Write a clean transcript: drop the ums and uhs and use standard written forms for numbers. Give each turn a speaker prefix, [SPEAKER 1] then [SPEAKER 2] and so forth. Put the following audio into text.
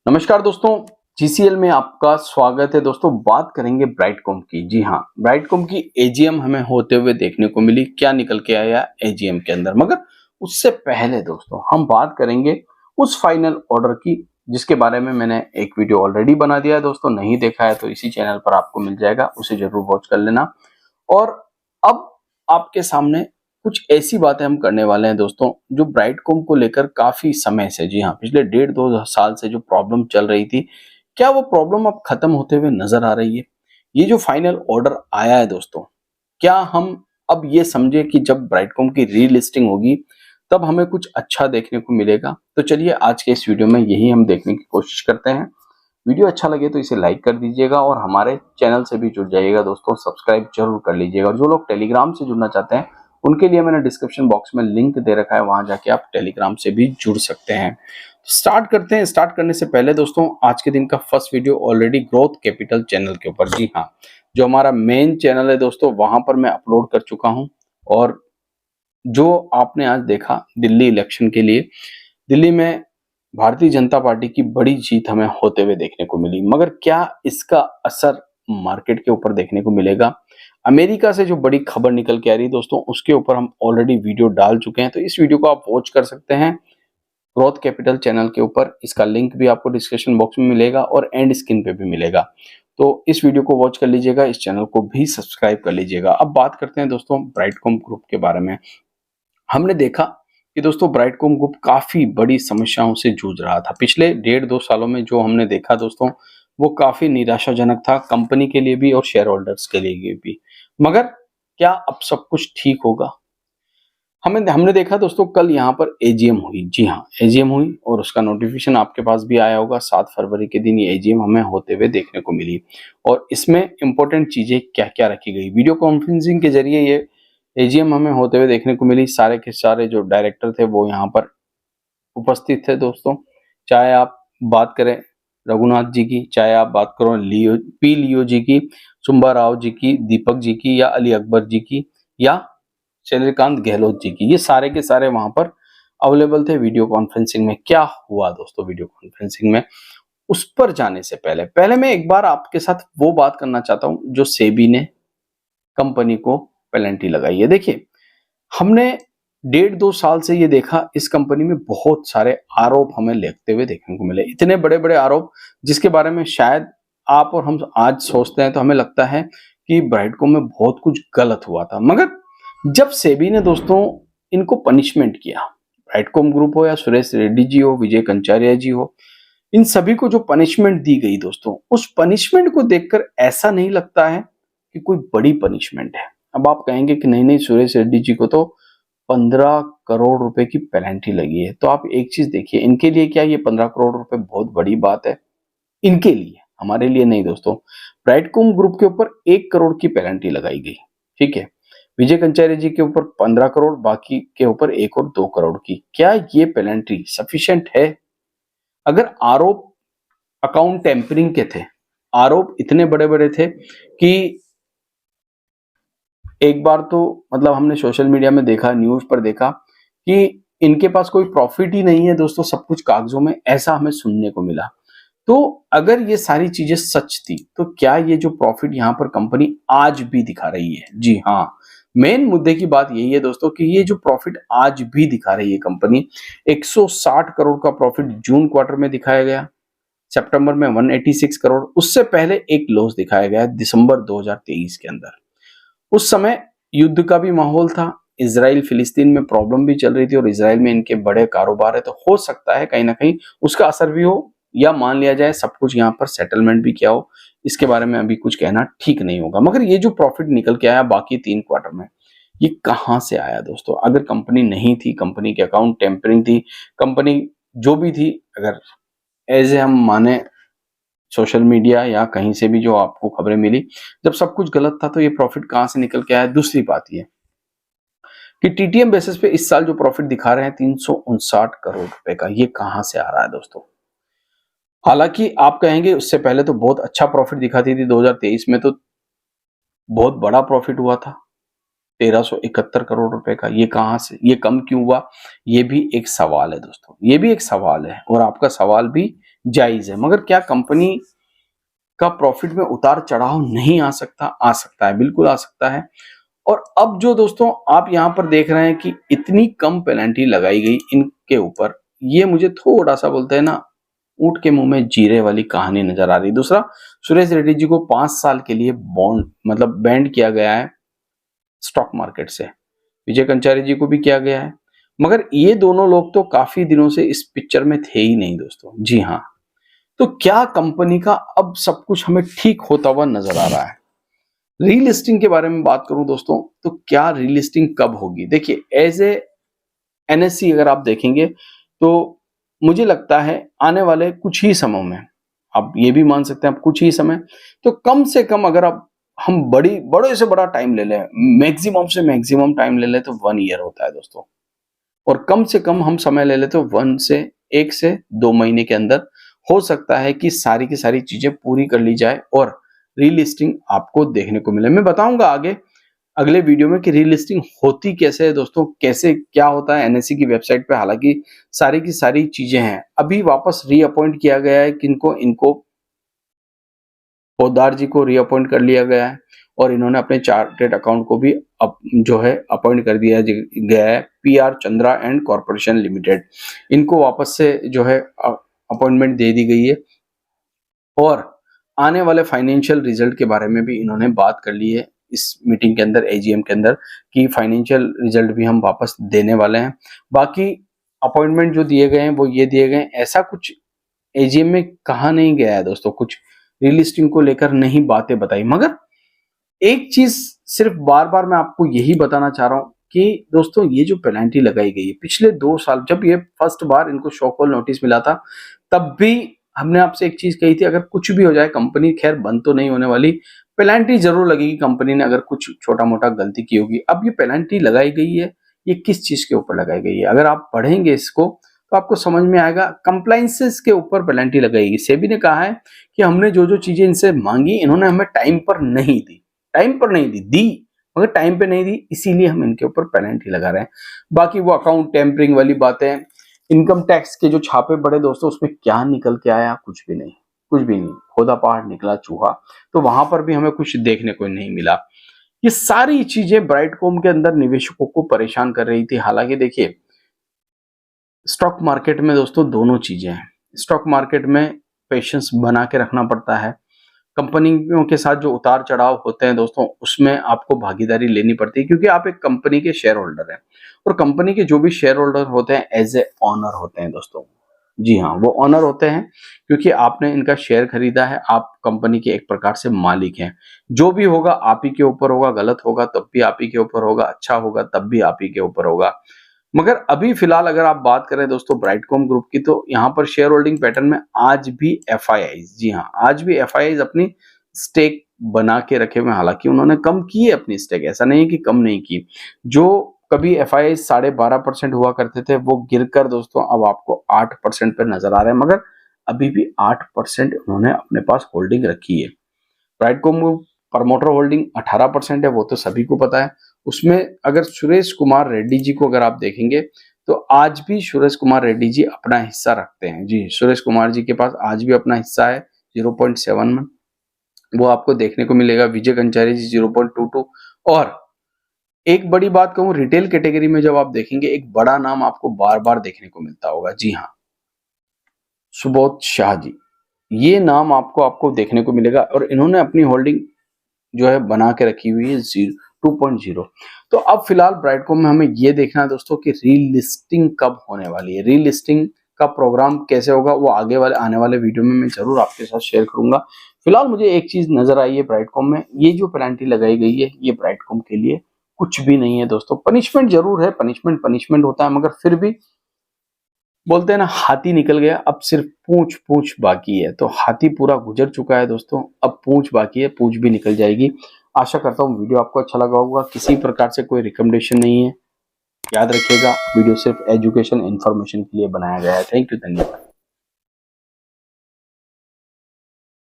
[SPEAKER 1] नमस्कार दोस्तों, जीसीएल में आपका स्वागत है। दोस्तों बात करेंगे ब्राइटकॉम की। जी हाँ, ब्राइटकॉम की एजीएम हमें होते हुए देखने को मिली। क्या निकल के आया एजीएम के अंदर, मगर उससे पहले दोस्तों हम बात करेंगे उस फाइनल ऑर्डर की जिसके बारे में मैंने एक वीडियो ऑलरेडी बना दिया है। दोस्तों नहीं देखा है तो इसी चैनल पर आपको मिल जाएगा, उसे जरूर वॉच कर लेना। और अब आपके सामने कुछ ऐसी बातें हम करने वाले हैं दोस्तों, जो ब्राइटकॉम को लेकर काफी समय से, जी हाँ, पिछले 1.5-2 साल से जो प्रॉब्लम चल रही थी, क्या वो प्रॉब्लम अब खत्म होते हुए नजर आ रही है। ये जो फाइनल ऑर्डर आया है दोस्तों, क्या हम अब ये समझे कि जब ब्राइटकॉम की रीलिस्टिंग होगी तब हमें कुछ अच्छा देखने को मिलेगा। तो चलिए आज के इस वीडियो में यही हम देखने की कोशिश करते हैं। वीडियो अच्छा लगे तो इसे लाइक कर दीजिएगा और हमारे चैनल से भी जुड़ जाइएगा दोस्तों, सब्सक्राइब जरूर कर लीजिएगा। और जो लोग टेलीग्राम से जुड़ना चाहते हैं उनके लिए मैंने डिस्क्रिप्शन बॉक्स में लिंक दे रखा है, वहां जाके आप टेलीग्राम से भी जुड़ सकते हैं। स्टार्ट करते हैं। स्टार्ट करने से पहले दोस्तों आज के दिन का first video already growth capital channel के ऊपर, जी हाँ, जो हमारा मेन चैनल है दोस्तों, वहां पर मैं अपलोड कर चुका हूं। और जो आपने आज देखा दिल्ली इलेक्शन के लिए, दिल्ली में भारतीय जनता पार्टी की बड़ी जीत हमें होते हुए देखने को मिली, मगर क्या इसका असर मार्केट के ऊपर देखने को मिलेगा। अमेरिका से जो बड़ी खबर निकल के आ रही है दोस्तों, उसके ऊपर हम ऑलरेडी वीडियो डाल चुके हैं, तो इस वीडियो को आप वॉच कर सकते हैं ग्रोथ कैपिटल चैनल के ऊपर। इसका लिंक भी आपको डिस्क्रिप्शन बॉक्स में मिलेगा और एंड स्क्रीन पे भी मिलेगा। तो इस वीडियो को वॉच कर लीजिएगा, इस चैनल को भी सब्सक्राइब कर लीजिएगा। अब बात करते हैं दोस्तों ब्राइटकॉम ग्रुप के बारे में। हमने देखा कि दोस्तों ब्राइटकॉम ग्रुप काफी बड़ी समस्याओं से जूझ रहा था पिछले 1.5-2 सालों में। जो हमने देखा दोस्तों, वो काफी निराशाजनक था कंपनी के लिए भी और शेयर होल्डर्स के लिए भी। मगर क्या अब सब कुछ ठीक होगा? हमने देखा दोस्तों, कल यहाँ पर एजीएम हुई। जी हाँ, एजीएम हुई और उसका नोटिफिकेशन आपके पास भी आया होगा। 7 फरवरी के दिन ये एजीएम हमें होते हुए देखने को मिली। और इसमें इंपॉर्टेंट चीजें क्या क्या रखी गई, वीडियो कॉन्फ्रेंसिंग के जरिए ये एजीएम हमें होते हुए देखने को मिली। सारे के सारे जो डायरेक्टर थे वो यहाँ पर उपस्थित थे दोस्तों। चाहे आप बात करें रघुनाथ जी की, चाहे आप बात करो लियो जी की, सुंबा राव जी की, दीपक जी की, या अली अकबर जी की, या शैलेंद्रकांत गहलोत जी की, ये सारे के सारे वहां पर अवेलेबल थे वीडियो कॉन्फ्रेंसिंग में। क्या हुआ दोस्तों वीडियो कॉन्फ्रेंसिंग में, उस पर जाने से पहले पहले मैं एक बार आपके साथ वो बात करना चाहता हूं जो सेबी ने कंपनी को पेनल्टी लगाई है। देखिए, हमने 1.5-2 साल से ये देखा, इस कंपनी में बहुत सारे आरोप हमें लगते हुए देखने को मिले। इतने बड़े बड़े आरोप जिसके बारे में शायद आप और हम आज सोचते हैं तो हमें लगता है कि ब्राइटकॉम में बहुत कुछ गलत हुआ था। मगर जब सेबी ने दोस्तों इनको पनिशमेंट किया, ब्राइटकॉम ग्रुप हो या सुरेश रेड्डी जी हो, विजय कंचारिया जी हो, इन सभी को जो पनिशमेंट दी गई दोस्तों, उस पनिशमेंट को देखकर ऐसा नहीं लगता है कि कोई बड़ी पनिशमेंट है। अब आप कहेंगे कि नहीं नहीं, सुरेश रेड्डी जी को तो 15 करोड़ रुपए की पेनल्टी लगी है। तो आप एक चीज देखिए, इनके लिए क्या ये 15 करोड़ रुपए बहुत बड़ी बात है? इनके लिए, हमारे लिए नहीं दोस्तों। ब्राइटकॉम ग्रुप के ऊपर 1 करोड़ की पेनल्टी लगाई गई, ठीक है। विजय कंचारी जी के ऊपर 15 करोड़, बाकी के ऊपर 1 और 2 करोड़ की। क्या ये पेनल्टी सफिशिएंट है? अगर आरोप अकाउंट टेम्परिंग के थे, आरोप इतने बड़े बड़े थे कि एक बार तो मतलब हमने सोशल मीडिया में देखा, न्यूज पर देखा कि इनके पास कोई प्रॉफिट ही नहीं है दोस्तों, सब कुछ कागजों में, ऐसा हमें सुनने को मिला। तो अगर ये सारी चीजें सच थी तो क्या ये जो प्रॉफिट यहाँ पर कंपनी आज भी दिखा रही है, जी हाँ, मेन मुद्दे की बात यही है दोस्तों कि ये जो प्रॉफिट आज भी दिखा रही है कंपनी, 160 करोड़ का प्रॉफिट जून क्वार्टर में दिखाया गया, सितंबर में 186 करोड़, उससे पहले एक लॉस दिखाया गया दिसंबर 2023 के अंदर। उस समय युद्ध का भी माहौल था, इजराइल फिलिस्तीन में प्रॉब्लम भी चल रही थी और इजराइल में इनके बड़े कारोबार है, तो हो सकता है कहीं ना कहीं उसका असर भी हो, या मान लिया जाए सब कुछ यहाँ पर सेटलमेंट भी किया हो। इसके बारे में अभी कुछ कहना ठीक नहीं होगा। मगर ये जो प्रॉफिट निकल के आया बाकी 3 क्वार्टर में, ये कहाँ से आया दोस्तों? अगर कंपनी नहीं थी, कंपनी के अकाउंट टेम्परिंग थी, कंपनी जो भी थी, अगर एज ए हम माने सोशल मीडिया या कहीं से भी जो आपको खबरें मिली, जब सब कुछ गलत था तो ये प्रॉफिट कहां से निकल के आया? दूसरी बात ये कि टीटीएम बेसिस पे इस साल जो प्रॉफिट दिखा रहे हैं 359 करोड़ रुपए का, ये कहां से आ रहा है दोस्तों? हालांकि आप कहेंगे उससे पहले तो बहुत अच्छा प्रॉफिट दिखाती थी, 2023 में तो बहुत बड़ा प्रॉफिट हुआ था, 1371 करोड़ रुपए का। ये कहां से, ये कम क्यों हुआ, ये भी एक सवाल है दोस्तों, ये भी एक सवाल है और आपका सवाल भी जायज है। मगर क्या कंपनी का प्रॉफिट में उतार चढ़ाव नहीं आ सकता? आ सकता है, बिल्कुल आ सकता है। और अब जो दोस्तों आप यहां पर देख रहे हैं कि इतनी कम पेनल्टी लगाई गई इनके ऊपर, ये मुझे थोड़ा सा बोलते हैं ना, ऊंट के मुंह में जीरे वाली कहानी नजर आ रही। दूसरा, सुरेश रेड्डी जी को 5 साल के लिए बॉन्ड मतलब बैंड किया गया है स्टॉक मार्केट से, विजय कंचारी जी को भी किया गया है। मगर ये दोनों लोग तो काफी दिनों से इस पिक्चर में थे ही नहीं दोस्तों। जी हाँ, तो क्या कंपनी का अब सब कुछ हमें ठीक होता हुआ नजर आ रहा है? रीलिस्टिंग के बारे में बात करूं दोस्तों, तो क्या रीलिस्टिंग कब होगी? देखिए, एज ए एनएससी अगर आप देखेंगे तो मुझे लगता है आने वाले कुछ ही समय में, आप ये भी मान सकते हैं आप कुछ ही समय, तो कम से कम अगर आप हम बड़े से बड़ा टाइम ले लें, मैक्सिमम से मैक्सिमम टाइम ले लें तो 1 ईयर होता है दोस्तों। और कम से कम हम समय ले लें तो 1 से 2 महीने के अंदर हो सकता है कि सारी की सारी चीजें पूरी कर ली जाए और रीलिस्टिंग आपको देखने को मिले। मैं बताऊंगा आगे अगले वीडियो में कि रीलिस्टिंग होती कैसे है दोस्तों, कैसे क्या होता है एनएससी की वेबसाइट पे। हालांकि सारी की सारी चीजें हैं। अभी वापस रीअपॉइंट किया गया है किनको, इनको पोद्दार जी को रीअपॉइंट कर लिया गया है और इन्होंने अपने चार्टेड अकाउंट को भी जो है अपॉइंट कर दिया गया है, PR Chandra and corporation limited. इनको वापस से जो है अपॉइंटमेंट दे दी गई है और आने वाले फाइनेंशियल रिजल्ट के बारे में भी इन्होंने बात कर ली है इस मीटिंग के अंदर, एजीएम के अंदर, कि फाइनेंशियल रिजल्ट भी हम वापस देने वाले हैं। बाकी अपॉइंटमेंट जो दिए गए हैं वो ये दिए गए हैं, ऐसा कुछ एजीएम में कहा नहीं गया है दोस्तों, कुछ रीलिस्टिंग को लेकर नहीं बातें बताई। मगर एक चीज सिर्फ बार बार मैं आपको यही बताना चाह रहा हूं कि दोस्तों ये जो पेनल्टी लगाई गई है पिछले 2 साल, जब ये फर्स्ट बार इनको शो कॉल नोटिस मिला था तब भी हमने आपसे एक चीज कही थी, अगर कुछ भी हो जाए कंपनी खैर बंद तो नहीं होने वाली, पेनल्टी जरूर लगेगी कंपनी ने अगर कुछ छोटा मोटा गलती की होगी। अब ये पेनल्टी लगाई गई है, ये किस चीज के ऊपर लगाई गई है? अगर आप पढ़ेंगे इसको तो आपको समझ में आएगा। कंप्लायंसेस के ऊपर पेनल्टी लगाएगी। सेबी ने कहा है कि हमने जो जो चीजें इनसे मांगी इन्होंने हमें टाइम पर नहीं दी, टाइम पर नहीं दी मगर टाइम पे नहीं दी, इसीलिए हम इनके ऊपर पेनल्टी लगा रहे हैं। बाकी वो अकाउंट टेम्परिंग वाली बातें, इनकम टैक्स के जो छापे पड़े दोस्तों, उसमें क्या निकल के आया? कुछ भी नहीं, कुछ भी नहीं, खोदा पहाड़ निकला चूहा। तो वहां पर भी हमें कुछ देखने को नहीं मिला। ये सारी चीजें ब्राइटकॉम के अंदर निवेशकों को परेशान कर रही थी। हालांकि देखिए, स्टॉक मार्केट में दोस्तों दोनों चीजें हैं। स्टॉक मार्केट में पेशेंस बना के रखना पड़ता है, कंपनियों के साथ जो उतार चढ़ाव होते हैं दोस्तों उसमें आपको भागीदारी लेनी पड़ती है, क्योंकि आप एक कंपनी के शेयर होल्डर हैं और कंपनी के जो भी शेयर होल्डर होते हैं एज ए ऑनर होते हैं दोस्तों। जी हाँ, वो ऑनर होते हैं क्योंकि आपने इनका शेयर खरीदा है, आप कंपनी के एक प्रकार से मालिक हैं। जो भी होगा आप ही के ऊपर होगा, गलत होगा तब भी आप ही के ऊपर होगा, अच्छा होगा तब भी आप ही के ऊपर होगा। मगर अभी फिलहाल अगर आप बात करें दोस्तों ब्राइटकॉम ग्रुप की, तो यहाँ पर शेयर होल्डिंग पैटर्न में आज भी एफआईआईज, जी हाँ, आज भी एफआईआईज अपनी स्टेक बना के रखे हुए। हालांकि उन्होंने कम की है अपनी स्टेक, ऐसा नहीं है कि कम नहीं की। जो कभी एफआईआईज 12.5% हुआ करते थे वो गिरकर दोस्तों अब आपको 8% पर नजर आ रहे हैं, मगर अभी भी 8% उन्होंने अपने पास होल्डिंग रखी है। ब्राइटकॉम ग्रुप प्रमोटर होल्डिंग 18% है, वो तो सभी को पता है। उसमें अगर सुरेश कुमार रेड्डी जी को अगर आप देखेंगे तो आज भी सुरेश कुमार रेड्डी जी अपना हिस्सा रखते हैं। जी, सुरेश कुमार जी के पास आज भी अपना हिस्सा है 0.7 में, वो आपको देखने को मिलेगा। विजय कंचारी जी 0.22। और एक बड़ी बात कहूं, रिटेल कैटेगरी में जब आप देखेंगे एक बड़ा नाम आपको बार बार देखने को मिलता होगा। जी हाँ, सुबोध शाह जी, ये नाम आपको देखने को मिलेगा और इन्होंने अपनी होल्डिंग जो है बना के रखी हुई है 2.0। तो अब फिलहाल ब्राइटकॉम में हमें ये देखना है दोस्तों कि रीलिस्टिंग कब होने वाली है, रीलिस्टिंग का प्रोग्राम कैसे होगा, वो आने वाले वीडियो में मैं जरूर आपके साथ शेयर करूंगा। फिलहाल मुझे एक चीज नजर आई है ब्राइटकॉम में, ये जो पेनल्टी लगाई गई है ये ब्राइटकॉम के लिए कुछ भी नहीं है दोस्तों। पनिशमेंट जरूर है, पनिशमेंट होता है, मगर फिर भी बोलते हैं ना, हाथी निकल गया, अब सिर्फ पूंछ पूंछ बाकी है। तो हाथी पूरा गुजर चुका है दोस्तों, अब पूंछ बाकी है, पूंछ भी निकल जाएगी। आशा करता हूँ वीडियो आपको अच्छा लगा होगा। किसी प्रकार से कोई रिकमेंडेशन नहीं है, याद रखिएगा वीडियो सिर्फ एजुकेशन इन्फॉर्मेशन के लिए बनाया गया है। थैंक यू, धन्यवाद।